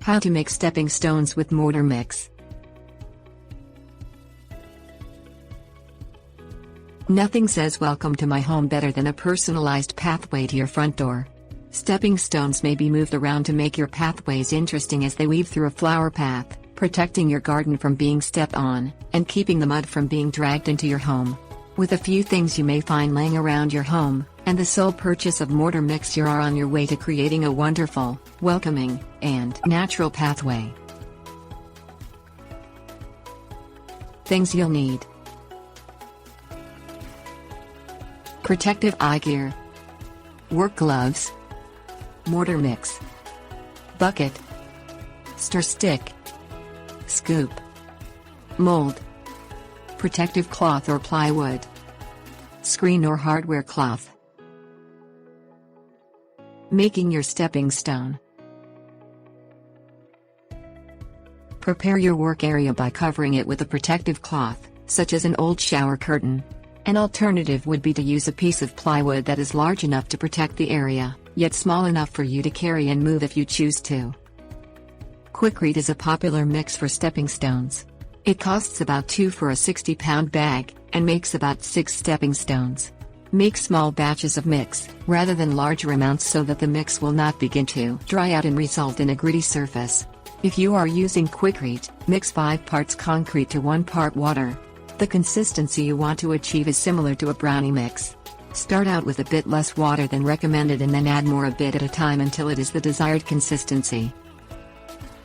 How to make stepping stones with mortar mix. Nothing says welcome to my home better than a personalized pathway to your front door. Stepping stones may be moved around to make your pathways interesting as they weave through a flower path, protecting your garden from being stepped on, and keeping the mud from being dragged into your home. With a few things you may find laying around your home, and the sole purchase of mortar mix, you are on your way to creating a wonderful, welcoming, and natural pathway. Things you'll need: protective eye gear, work gloves, mortar mix, bucket, stir stick, scoop, mold, protective cloth or plywood, screen or hardware cloth. Making your stepping stone. Prepare your work area by covering it with a protective cloth, such as an old shower curtain. An alternative would be to use a piece of plywood that is large enough to protect the area, yet small enough for you to carry and move if you choose to. Quikrete is a popular mix for stepping stones. It costs about $2 for a 60-pound bag, and makes about 6 stepping stones. Make small batches of mix, rather than larger amounts, so that the mix will not begin to dry out and result in a gritty surface. If you are using Quikrete, mix 5 parts concrete to 1 part water. The consistency you want to achieve is similar to a brownie mix. Start out with a bit less water than recommended and then add more a bit at a time until it is the desired consistency.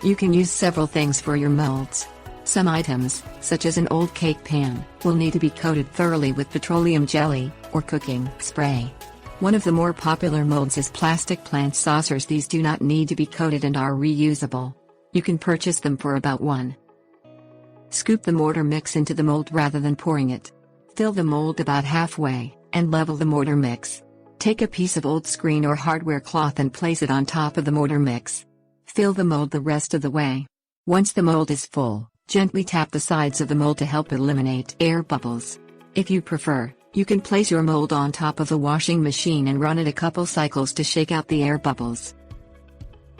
You can use several things for your molds. Some items, such as an old cake pan, will need to be coated thoroughly with petroleum jelly, or cooking spray. One of the more popular molds is plastic plant saucers. These do not need to be coated and are reusable. You can purchase them for about $1. Scoop the mortar mix into the mold rather than pouring it. Fill the mold about halfway, and level the mortar mix. Take a piece of old screen or hardware cloth and place it on top of the mortar mix. Fill the mold the rest of the way. Once the mold is full, gently tap the sides of the mold to help eliminate air bubbles. If you prefer, you can place your mold on top of the washing machine and run it a couple cycles to shake out the air bubbles.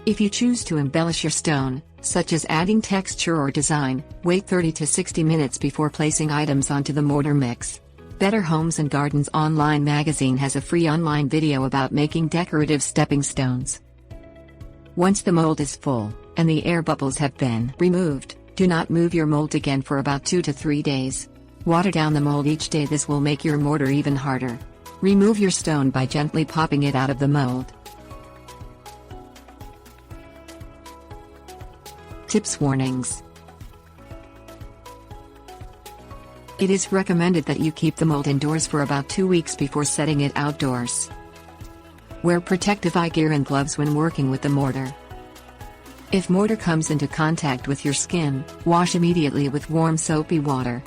If you choose to embellish your stone, such as adding texture or design, wait 30 to 60 minutes before placing items onto the mortar mix. Better Homes and Gardens Online magazine has a free online video about making decorative stepping stones. Once the mold is full, and the air bubbles have been removed, do not move your mold again for about 2 to 3 days. Water down the mold each day. This will make your mortar even harder. Remove your stone by gently popping it out of the mold. Tips: warnings. It is recommended that you keep the mold indoors for about 2 weeks before setting it outdoors. Wear protective eye gear and gloves when working with the mortar. If mortar comes into contact with your skin, wash immediately with warm soapy water.